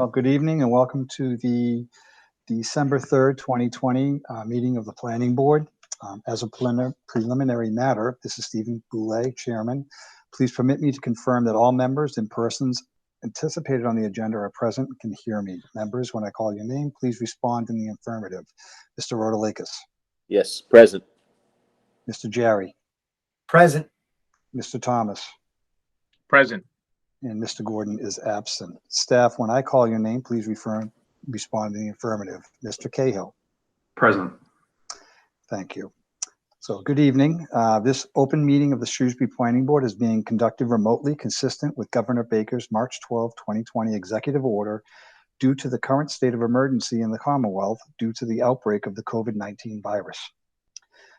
Well, good evening and welcome to the December 3rd, 2020 meeting of the Planning Board. As a preliminary matter, this is Stephen Boulay, Chairman. Please permit me to confirm that all members and persons anticipated on the agenda are present and can hear me. Members, when I call your name, please respond in the affirmative. Mr. Rotalakis. Yes, present. Mr. Jerry. Present. Mr. Thomas. Present. And Mr. Gordon is absent. Staff, when I call your name, please respond in the affirmative. Mr. Cahill. Present. Thank you. So good evening. This open meeting of the Shrewsbury Planning Board is being conducted remotely, consistent with Governor Baker's March 12, 2020 executive order due to the current state of emergency in the Commonwealth due to the outbreak of the COVID-19 virus.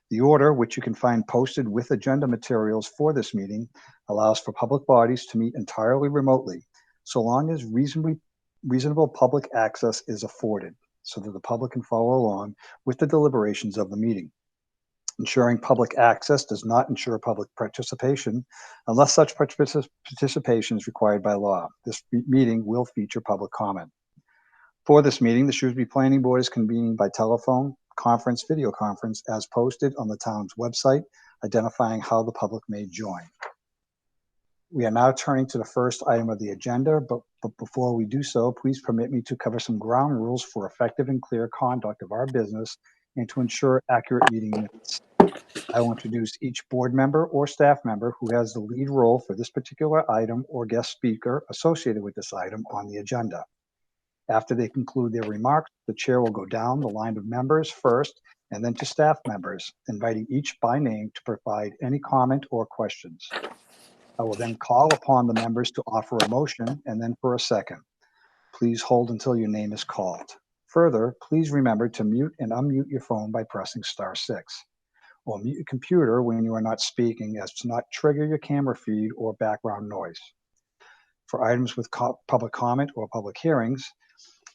The order, which you can find posted with agenda materials for this meeting, allows for public bodies to meet entirely remotely, so long as reasonable public access is afforded, so that the public can follow along with the deliberations of the meeting. Ensuring public access does not ensure public participation unless such participation is required by law. This meeting will feature public comment. For this meeting, the Shrewsbury Planning Board is convening by telephone, conference, video conference, as posted on the town's website, identifying how the public may join. We are now turning to the first item of the agenda, but before we do so, please permit me to cover some ground rules for effective and clear conduct of our business and to ensure accurate meeting minutes. I will introduce each board member or staff member who has the lead role for this particular item or guest speaker associated with this item on the agenda. After they conclude their remarks, the chair will go down the line of members first and then to staff members, inviting each by name to provide any comment or questions. I will then call upon the members to offer a motion and then for a second. Please hold until your name is called. Further, please remember to mute and unmute your phone by pressing *6, or mute your computer when you are not speaking as to not trigger your camera feed or background noise. For items with public comment or public hearings,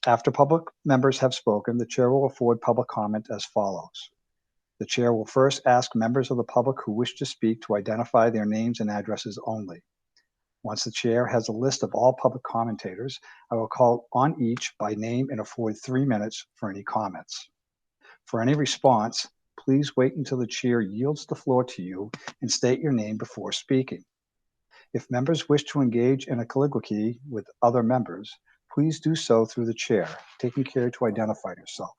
after public members have spoken, the chair will afford public comment as follows. The chair will first ask members of the public who wish to speak to identify their names and addresses only. Once the chair has a list of all public commentators, I will call on each by name and afford 3 minutes for any comments. For any response, please wait until the chair yields the floor to you and state your name before speaking. If members wish to engage in a colloquy with other members, please do so through the chair, taking care to identify yourself.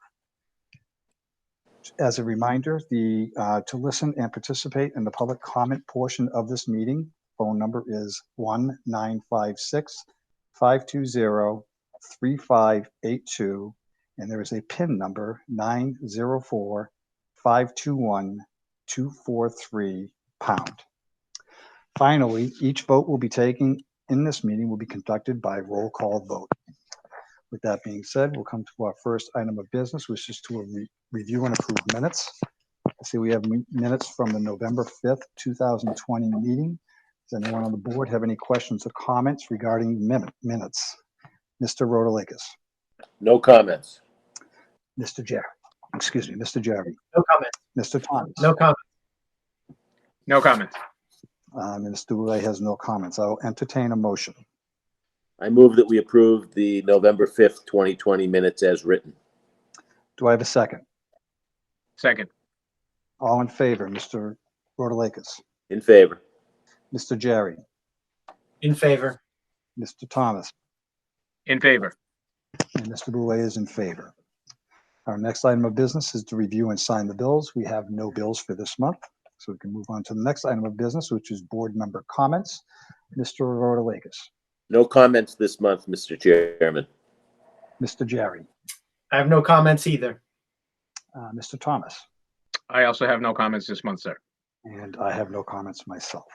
As a reminder, to listen and participate in the public comment portion of this meeting, phone number is 1-956-520-3582, and there is a PIN number 904-521-243#. Finally, each vote will be taken in this meeting will be conducted by roll call vote. With that being said, we'll come to our first item of business, which is to review and approve minutes. I see we have minutes from the November 5th, 2020 meeting. Does anyone on the board have any questions or comments regarding minutes? Mr. Rotalakis. No comments. Mr. Jerry. Excuse me, Mr. Jerry. No comment. Mr. Thomas. No comment. No comment. Mr. Boulay has no comments. I will entertain a motion. I move that we approve the November 5th, 2020 minutes as written. Do I have a second? Second. All in favor, Mr. Rotalakis. In favor. Mr. Jerry. In favor. Mr. Thomas. In favor. And Mr. Boulay is in favor. Our next item of business is to review and sign the bills. We have no bills for this month, so we can move on to the next item of business, which is board member comments. Mr. Rotalakis. No comments this month, Mr. Chairman. Mr. Jerry. I have no comments either. Mr. Thomas. I also have no comments this month, sir. And I have no comments myself.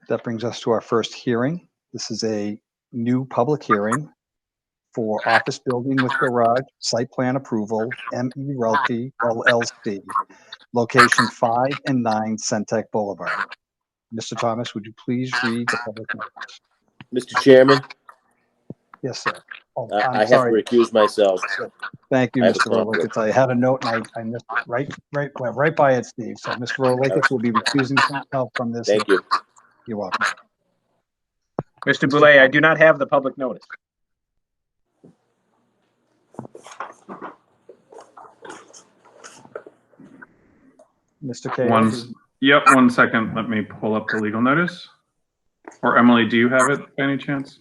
That brings us to our first hearing. This is a new public hearing for office building with garage, site plan approval, ME Realty LLC, location 5 and 9 Centec Boulevard. Mr. Thomas, would you please read the public notice? Mr. Chairman, Yes, sir. Oh, I have to recuse myself. Thank you, I have a Mr. conflict. Rotalakis. I had a note and I missed it went right by it, Steve. So Mr. Rotalakis will be recusing himself from this. Thank you. You're welcome. Mr. Boulay, I do not have the public notice. Mr. Cato? Yep, 1 second. Let me pull up the legal notice. Or Emily, do you have it by any chance?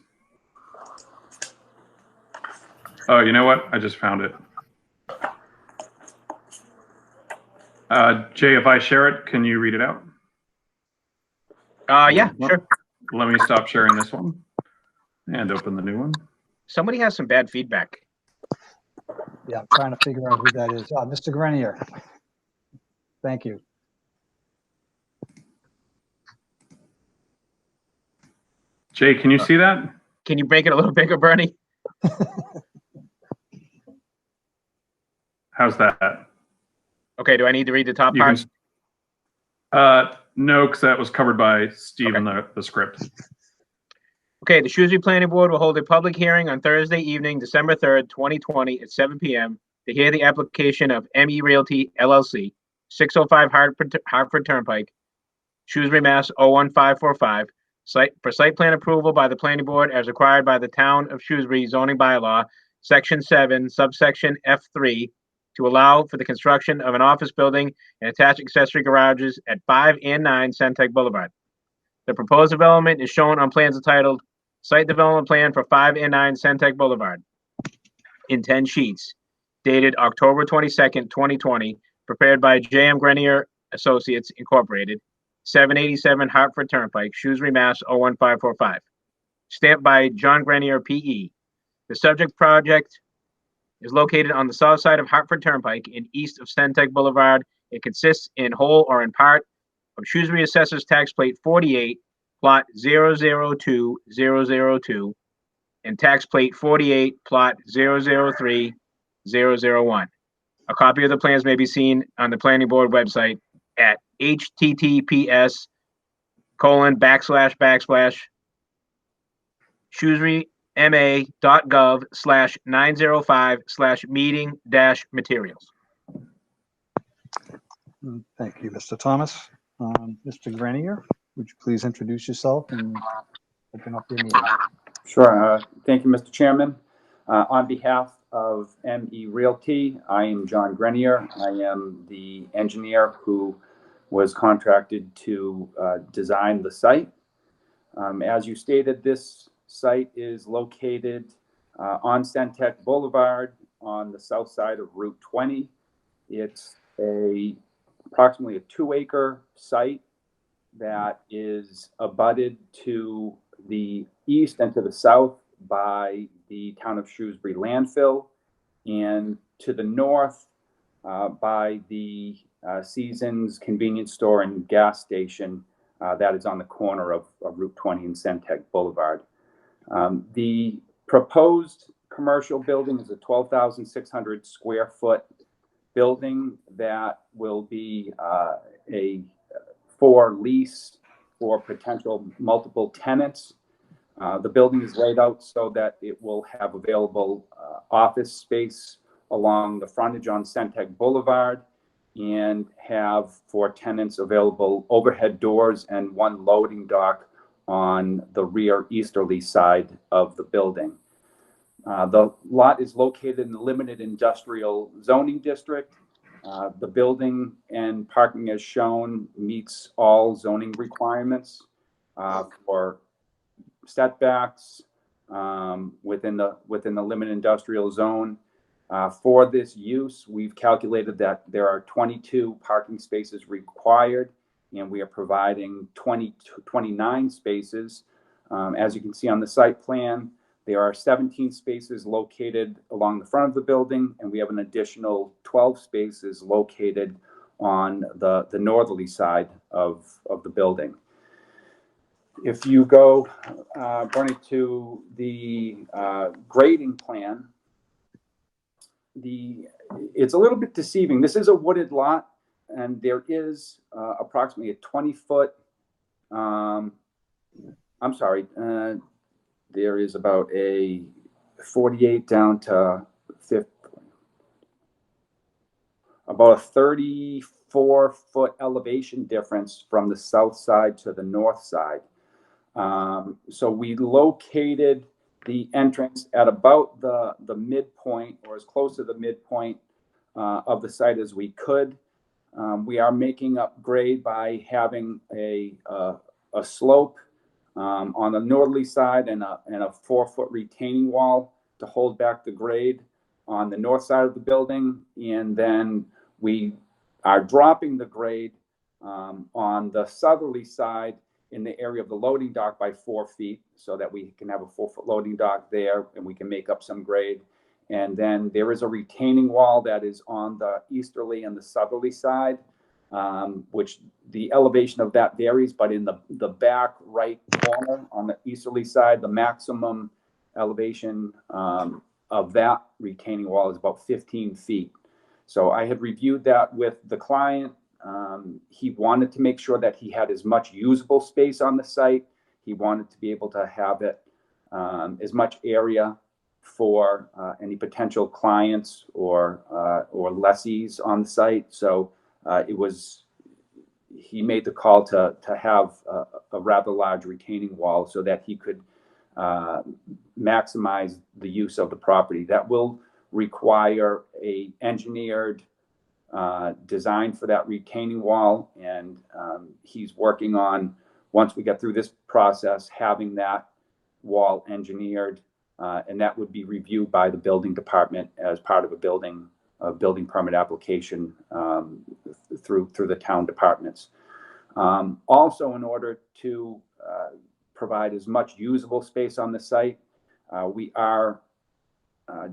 Oh, you know what? I just found it. Jay, if I share it, can you read it out? Yeah, sure. Let me stop sharing this one and open the new one. Somebody has some bad feedback. Yeah, I'm trying to figure out who that is. Mr. Grenier. Thank you. Jay, can you see that? Can you make it a little bigger, Bernie? How's that? Okay, do I need to read the top You part? can, no, because that was covered by Steve Okay. in the script. Okay, the Shrewsbury Planning Board will hold a public hearing on Thursday evening, December 3rd, 2020 at 7 p.m. to hear the application of ME Realty LLC, 605 Hartford Turnpike, Shrewsbury, Mass. 01545, for site plan approval by the planning board as required by the Town of Shrewsbury zoning bylaw, Section 7, subsection F3, to allow for the construction of an office building and attached accessory garages at 5 and 9 Centec Boulevard. The proposed development is shown on plans entitled Site Development Plan for 5 and 9 Centec Boulevard in 10 sheets, dated October 22nd, 2020, prepared by J.M. Grenier Associates Incorporated, 787 Hartford Turnpike, Shrewsbury, Mass. 01545. Stamped by John Grenier, P.E. The subject project is located on the south side of Hartford Turnpike and east of Centec Boulevard. It consists in whole or in part of Shrewsbury Assessor's Tax Plate 48, Plot 002002, and Tax Plate 48, Plot 003001. A copy of the plans may be seen on the Planning Board website at https://shrewsburyma.gov/905/meeting-materials. Thank you, Mr. Thomas. Mr. Grenier, would you please introduce yourself and open up your meeting? Sure. Thank you, Mr. Chairman. On behalf of ME Realty, I am John Grenier. I am the engineer who was contracted to design the site. As you stated, this site is located on Centec Boulevard on the south side of Route 20. It's approximately a 2-acre site that is abutted to the east and to the south by the Town of Shrewsbury landfill, and to the north by the Seasons convenience store and gas station that is on the corner of Route 20 and Centec Boulevard. The proposed commercial building is a 12,600 square foot building that will be for lease for potential multiple tenants. The building is laid out so that it will have available office space along the frontage on Centec Boulevard and have for tenants available overhead doors and one loading dock on the rear easterly side of the building. The lot is located in the limited industrial zoning district. The building and parking as shown meets all zoning requirements for setbacks within the limited industrial zone. For this use, we've calculated that there are 22 parking spaces required, and we are providing 29 spaces. As you can see on the site plan, there are 17 spaces located along the front of the building, and we have an additional 12 spaces located on the northerly side of the building. If you go, Bernie, to the grading plan, it's a little bit deceiving. This is a wooded lot, and there is approximately a 20-foot, there is about a 48 down to 50, about a 34-foot elevation difference from the south side to the north side. So we located the entrance at about the midpoint, or as close to the midpoint of the site as we could. We are making up grade by having a slope on the northerly side and a 4-foot retaining wall to hold back the grade on the north side of the building. And then we are dropping the grade on the southerly side in the area of the loading dock by 4 feet so that we can have a 4-foot loading dock there and we can make up some grade. And then there is a retaining wall that is on the easterly and the southerly side, which the elevation of that varies, but in the back right corner on the easterly side, the maximum elevation of that retaining wall is about 15 feet. So I had reviewed that with the client. He wanted to make sure that he had as much usable space on the site. He wanted to be able to have it as much area for any potential clients or lessees on the site. So he made the call to have a rather large retaining wall so that he could maximize the use of the property. That will require a engineered design for that retaining wall, and he's working on, once we get through this process, having that wall engineered, and that would be reviewed by the building department as part of a building permit application through the town departments. Also, in order to provide as much usable space on the site, we are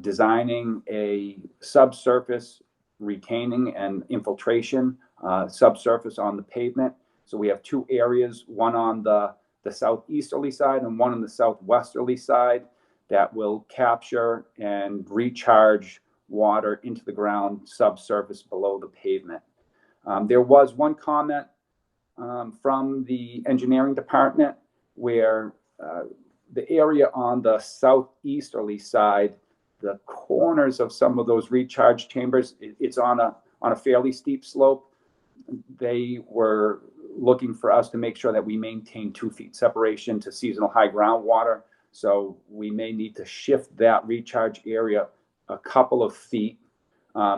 designing a subsurface retaining and infiltration subsurface on the pavement. So we have 2 areas, one on the southeasterly side and one on the southwesterly side, that will capture and recharge water into the ground subsurface below the pavement. There was one comment from the engineering department where the area on the southeasterly side, the corners of some of those recharge chambers, it's on a fairly steep slope. They were looking for us to make sure that we maintain 2 feet separation to seasonal high groundwater. So we may need to shift that recharge area a couple of feet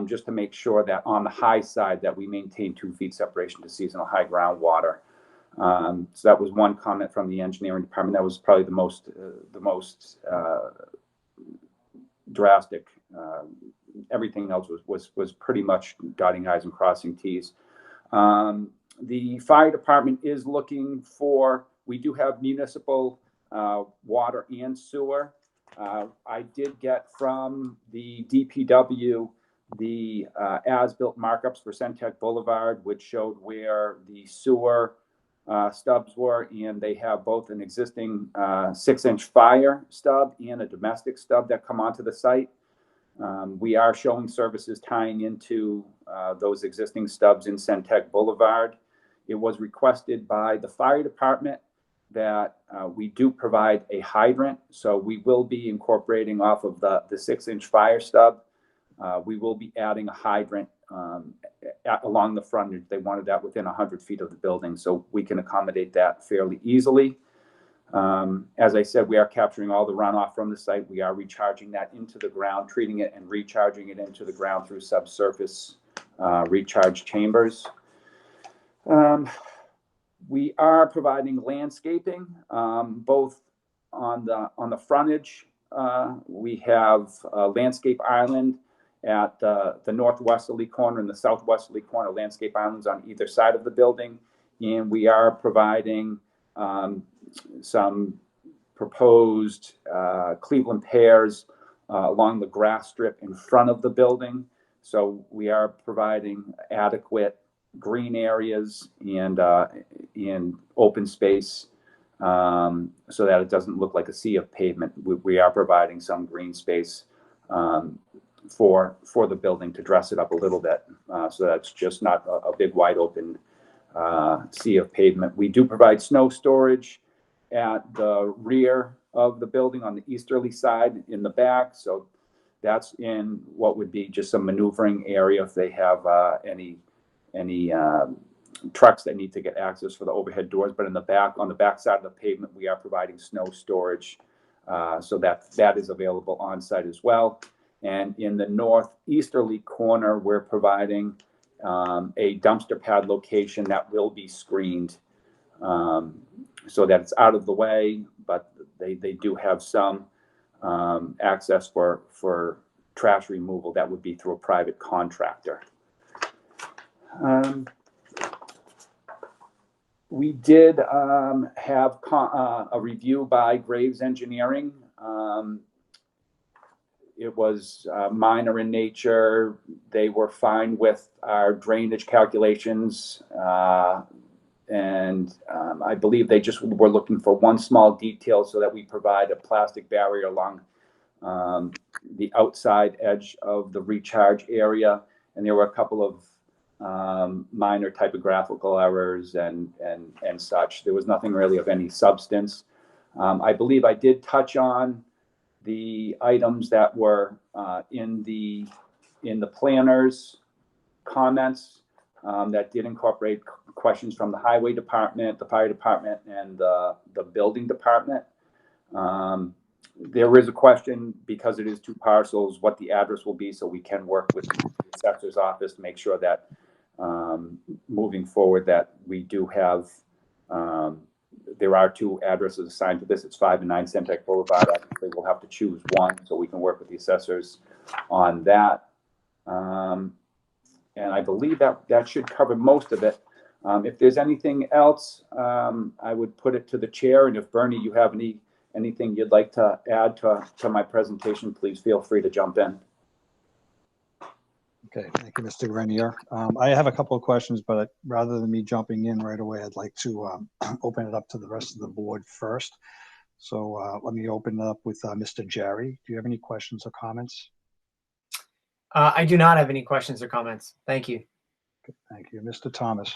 just to make sure that on the high side that we maintain 2 feet separation to seasonal high groundwater. So that was one comment from the engineering department. That was probably the most drastic. Everything else was pretty much dotting I's and crossing T's. The fire department is looking for, we do have municipal water and sewer. I did get from the DPW the as-built markups for Centec Boulevard, which showed where the sewer stubs were, and they have both an existing 6-inch fire stub and a domestic stub that come onto the site. We are showing services tying into those existing stubs in Centec Boulevard. It was requested by the fire department that we do provide a hydrant, so we will be incorporating off of the 6-inch fire stub. We will be adding a hydrant along the frontage. They wanted that within 100 feet of the building, so we can accommodate that fairly easily. As I said, we are capturing all the runoff from the site. We are recharging that into the ground, treating it and recharging it into the ground through subsurface recharge chambers. We are providing landscaping, both on the frontage. We have a landscape island at the northwesterly corner and the southwesterly corner, landscape islands on either side of the building. And we are providing some proposed Cleveland pears along the grass strip in front of the building. So we are providing adequate green areas and open space so that it doesn't look like a sea of pavement. We are providing some green space for the building to dress it up a little bit, so that's just not a big wide open sea of pavement. We do provide snow storage at the rear of the building on the easterly side in the back, so that's in what would be just some maneuvering area if they have any trucks that need to get access for the overhead doors. But in the back, on the back side of the pavement, we are providing snow storage, so that is available on site as well. And in the northeasterly corner, we're providing a dumpster pad location that will be screened so that it's out of the way, but they do have some access for trash removal that would be through a private contractor. We did have a review by Graves Engineering. It was minor in nature. They were fine with our drainage calculations. And I believe they just were looking for one small detail so that we provide a plastic barrier along the outside edge of the recharge area. And there were a couple of minor typographical errors and such. There was nothing really of any substance. I believe I did touch on the items that were in the planner's comments that did incorporate questions from the highway department, the fire department, and the building department. There is a question, because it is 2 parcels, what the address will be, so we can work with the assessor's office to make sure that moving forward that we do have, there are 2 addresses assigned to this. It's 5 and 9 Centec Boulevard. Obviously, we'll have to choose one, so we can work with the assessors on that. And I believe that should cover most of it. If there's anything else, I would put it to the chair. And if Bernie, you have anything you'd like to add to my presentation, please feel free to jump in. Okay, thank you, Mr. Grenier. I have a couple of questions, but rather than me jumping in right away, I'd like to open it up to the rest of the board first. So let me open it up with Mr. Jerry. Do you have any questions or comments? I do not have any questions or comments. Thank you. Okay, thank you. Mr. Thomas.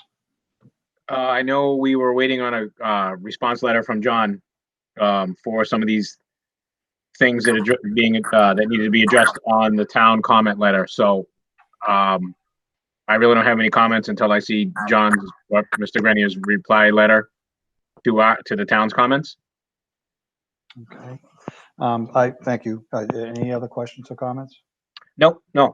I know we were waiting on a response letter from John for some of these things that are being that needed to be addressed on the town comment letter. So I really don't have any comments until I see Mr. Grenier's reply letter to the town's comments. Okay. I thank you. Any other questions or comments? No. Okay.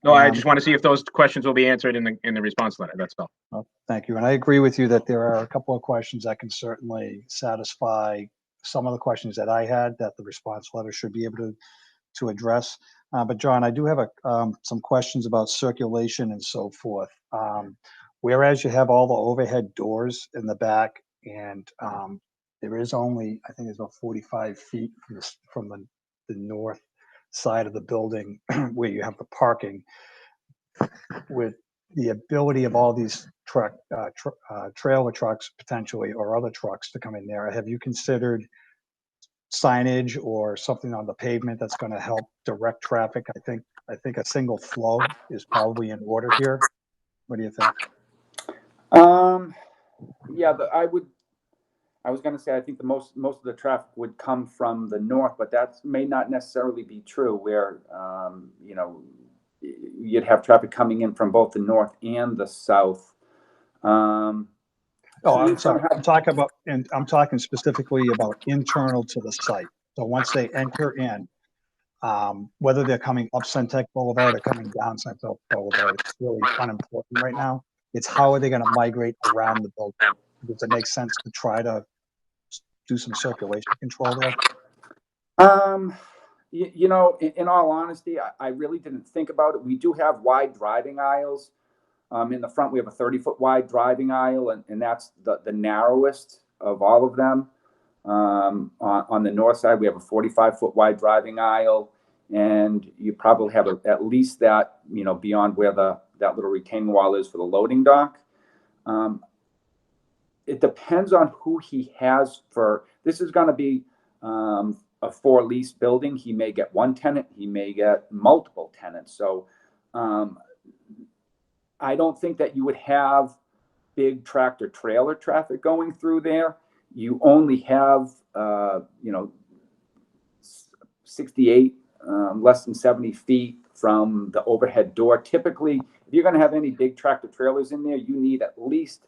No, I just want to see if those questions will be answered in the response letter. That's all. Well, thank you. And I agree with you that there are a couple of questions that can certainly satisfy some of the questions that I had that the response letter should be able to address. But John, I do have some questions about circulation and so forth. Whereas you have all the overhead doors in the back, and there is only, I think it's about 45 feet from the north side of the building where you have the parking, with the ability of all these trailer trucks potentially, or other trucks to come in there. Have you considered signage or something on the pavement that's going to help direct traffic? I think a single flow is probably in order here. What do you think? Yeah, I was going to say, I think the most of the traffic would come from the north, but that may not necessarily be true, where, you'd have traffic coming in from both the north and the south. Oh, I'm sorry. I'm talking specifically about internal to the site. So once they enter in, whether they're coming up Centec Boulevard or coming down Centec Boulevard, it's really unimportant right now. It's how are they going to migrate around the building? Does it make sense to try to do some circulation control there? In all honesty, I really didn't think about it. We do have wide driving aisles. In the front, we have a 30-foot wide driving aisle, and that's the narrowest of all of them. On the north side, we have a 45-foot wide driving aisle, and you probably have at least that, beyond where that little retaining wall is for the loading dock. It depends on who he has for. This is going to be a for lease building. He may get one tenant. He may get multiple tenants. So I don't think that you would have big tractor trailer traffic going through there. You only have, 68, less than 70 feet from the overhead door. Typically, if you're going to have any big tractor trailers in there, you need at least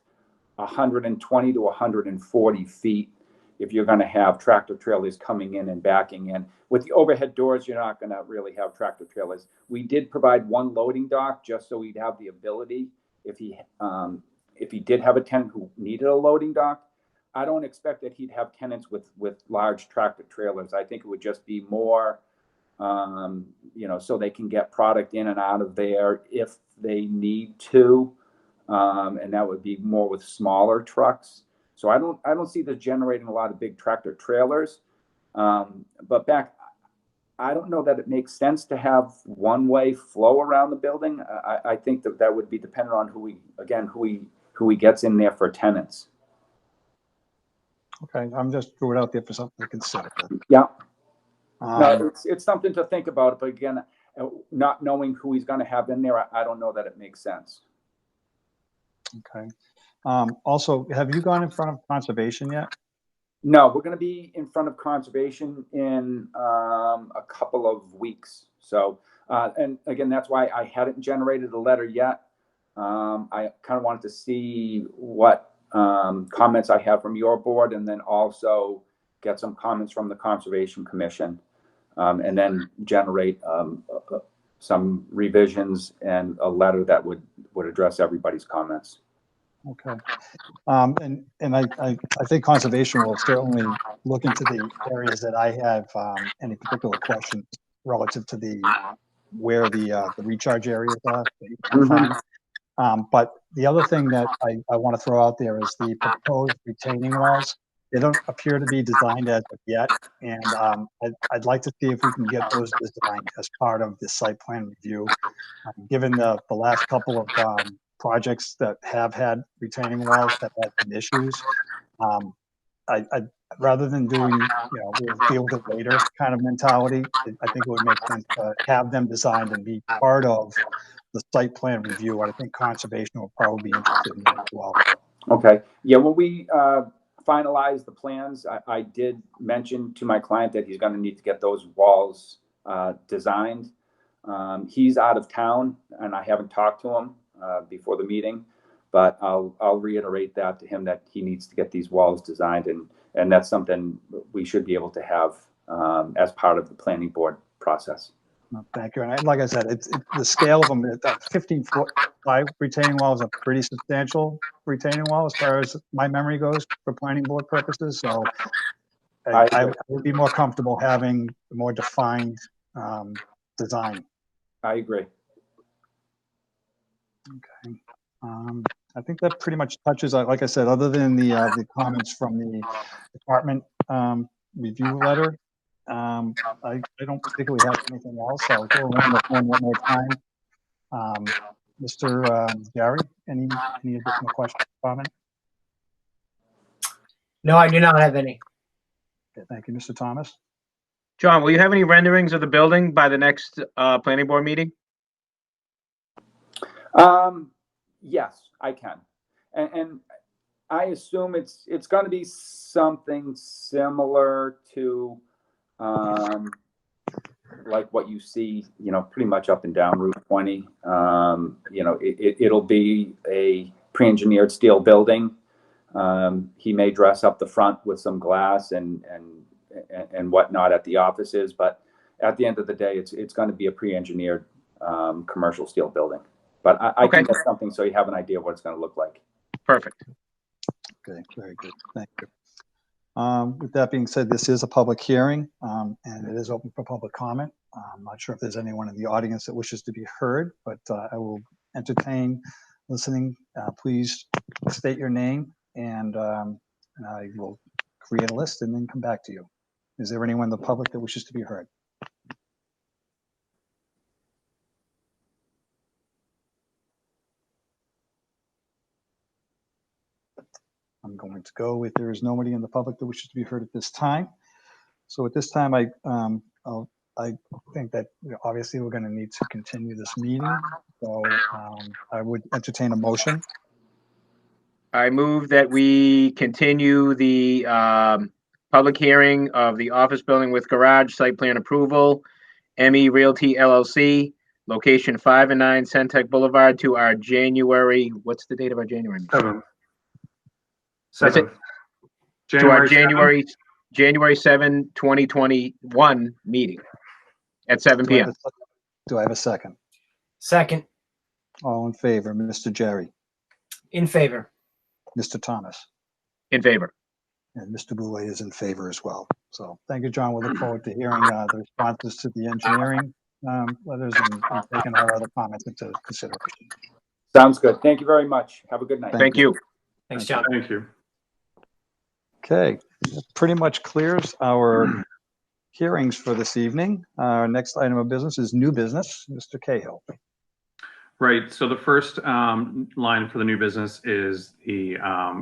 120 to 140 feet. if you're going to have tractor trailers coming in and backing in. With the overhead doors, you're not going to really have tractor trailers. We did provide one loading dock just so he'd have the ability if he did have a tenant who needed a loading dock. I don't expect that he'd have tenants with large tractor trailers. I think it would just be more, so they can get product in and out of there if they need to, and that would be more with smaller trucks. So I don't see this generating a lot of big tractor trailers. But I don't know that it makes sense to have one-way flow around the building. I think that would be dependent on who he gets in there for tenants. Okay, I'm just throwing it out there for something to consider. Yeah. No, it's something to think about, but again, not knowing who he's going to have in there, I don't know that it makes sense. Okay. Also, have you gone in front of conservation yet? No, we're going to be in front of conservation in a couple of weeks. So, and again, that's why I hadn't generated a letter yet. I kind of wanted to see what comments I have from your board, and then also get some comments from the Conservation Commission, and then generate some revisions and a letter that would address everybody's comments. Okay. And I think conservation will certainly look into the areas that I have any particular questions relative to where the recharge areas are that you can find. But the other thing that I want to throw out there is the proposed retaining walls. They don't appear to be designed as of yet, and I'd like to see if we can get those designed as part of the site plan review. Given the last couple of projects that have had retaining walls that have been issues, I'd rather than doing, we'll deal with it later kind of mentality, I think it would make sense to have them designed and be part of the site plan review. I think conservation will probably be interested in that as well. Okay. Yeah, when we finalize the plans, I did mention to my client that he's going to need to get those walls designed. He's out of town, and I haven't talked to him before the meeting, but I'll reiterate that to him, that he needs to get these walls designed, and that's something we should be able to have as part of the planning board process. Thank you. And like I said, it's the scale of them. 15-foot retaining wall is a pretty substantial retaining wall as far as my memory goes for planning board purposes. So I would be more comfortable having a more defined design. I agree. Okay. I think that pretty much touches, like I said, other than the comments from the department review letter, I don't particularly have anything else. I'll go around the phone one more time. Mr. Gary, any additional questions or comment? No, I do not have any. Okay, thank you, Mr. Thomas. John, will you have any renderings of the building by the next planning board meeting? Yes, I can, and I assume it's going to be something similar to like what you see, pretty much up and down Route 20. It'll be a pre-engineered steel building. He may dress up the front with some glass and whatnot at the offices, but at the end of the day, it's going to be a pre-engineered commercial steel building. But I can get something so you have an idea of what it's going to look like. Perfect. Okay, very good. Thank you. With that being said, this is a public hearing, and it is open for public comment. I'm not sure if there's anyone in the audience that wishes to be heard, but I will entertain listening. Please state your name, and I will create a list and then come back to you. Is there anyone in the public that wishes to be heard? I'm going to go if there is nobody in the public that wishes to be heard at this time. So at this time, I think that obviously we're going to need to continue this meeting. So I would entertain a motion. I move that we continue the public hearing of the office building with garage site plan approval, ME Realty LLC, location 5 and 9 Centec Boulevard, to our January. What's the date of our January meeting? 7th. to our 7th? January 7, 2021 meeting at 7 Do I have PM. do I have a second? Second. All in favor, Mr. Jerry, In favor. Mr. Thomas, In favor. and Mr. Boulay is in favor as well. So thank you, John. We'll look forward to hearing the responses to the engineering letters and taking our other comments into consideration. Sounds good. Thank you very much. Have a good night. Thank you. Thanks, John. Thank you. Okay, that pretty much clears our hearings for this evening. Our next item of business is new business. Mr. Cahill. Right. So the first line for the new business is the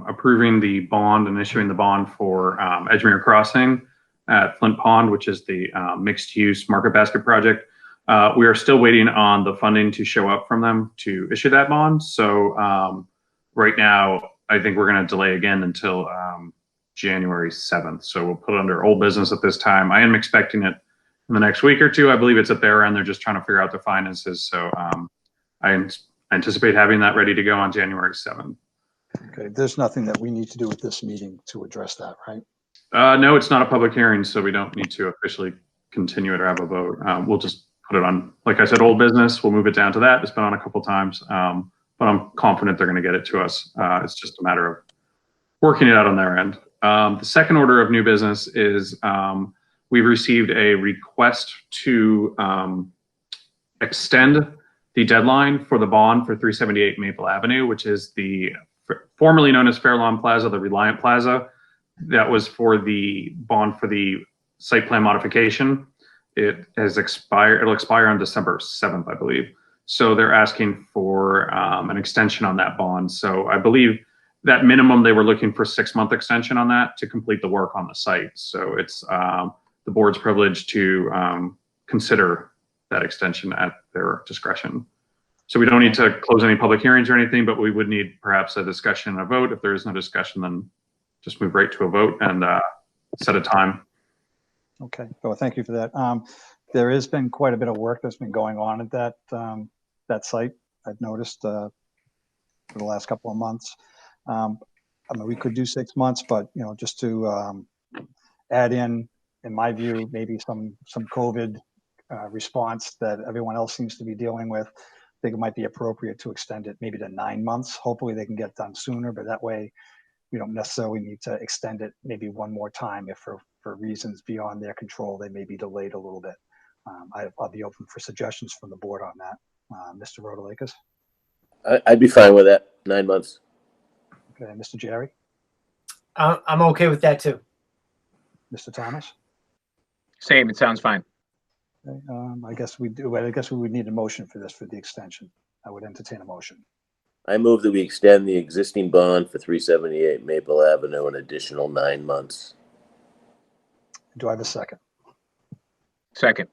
approving the bond and issuing the bond for Edgemere Crossing at Flint Pond, which is the mixed-use market basket project. We are still waiting on the funding to show up from them to issue that bond. So right now, I think we're going to delay again until January 7th. So we'll put it under old business at this time. I am expecting it in the next week or two. I believe it's at their end. They're just trying to figure out the finances. So I anticipate having that ready to go on January 7th. Okay, there's nothing that we need to do with this meeting to address that, right? No, it's not a public hearing, so we don't need to officially continue it or have a vote. We'll just put it on, like I said, old business. We'll move it down to that. It's been on a couple times, but I'm confident they're going to get it to us. It's just a matter of working it out on their end. The second order of new business is we've received a request to extend the deadline for the bond for 378 Maple Avenue, which is the formerly known as Fairlawn Plaza, the Reliant Plaza. That was for the bond for the site plan modification. It has expired. It'll expire on December 7th, I believe. So they're asking for an extension on that bond. So I believe that minimum they were looking for 6-month extension on that to complete the work on the site. So it's the board's privilege to consider that extension at their discretion. So we don't need to close any public hearings or anything, but we would need perhaps a discussion and a vote. If there is no discussion, then just move right to a vote and set a time. Okay, well, thank you for that. There has been quite a bit of work that's been going on at that site. I've noticed for the last couple of months. I mean, we could do 6 months, but just to add in my view, maybe some COVID response that everyone else seems to be dealing with. I think it might be appropriate to extend it maybe to 9 months. Hopefully they can get done sooner, but that way we don't necessarily need to extend it maybe one more time if for reasons beyond their control, they may be delayed a little bit. I'll be open for suggestions from the board on that. Mr. Rotalakis? I'd be fine with that. 9 months. Okay, Mr. Jerry? I'm okay with that too. Mr. Thomas? Same. It sounds fine. Okay, I guess we would need a motion for this, for the extension. I would entertain a motion. I move that we extend the existing bond for 378 Maple Avenue an additional 9 months. Do I have a second? Second.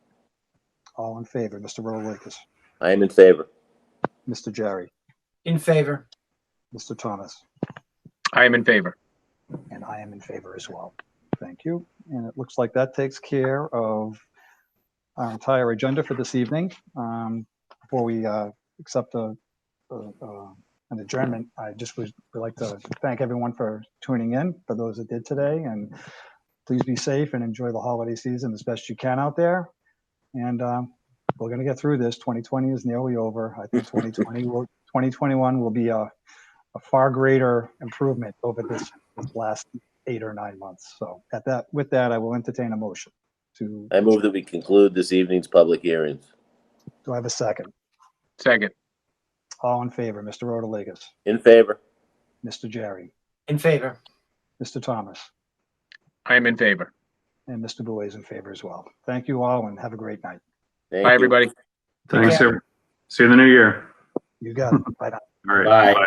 All in favor, Mr. Rotalakis? I am in favor. Mr. Jerry? In favor. Mr. Thomas? I am in favor. And I am in favor as well. Thank you. And it looks like that takes care of our entire agenda for this evening. Before we accept an adjournment, I just would like to thank everyone for tuning in, for those that did today, and please be safe and enjoy the holiday season as best you can out there. And we're going to get through this. 2020 is nearly over. I think 2021 will be a far greater improvement over this last 8 or 9 months. So with that, I will entertain a motion to. I move that we conclude this evening's public hearings. Do I have a second? Second. All in favor, Mr. Rotalakis? In favor. Mr. Jerry? In favor. Mr. Thomas? I am in favor. And Mr. Boulay is in favor as well. Thank you all and have a great night. Thank Bye, you. everybody. Thanks. See you in the new year. You got it. Bye now. All right. Bye. Bye.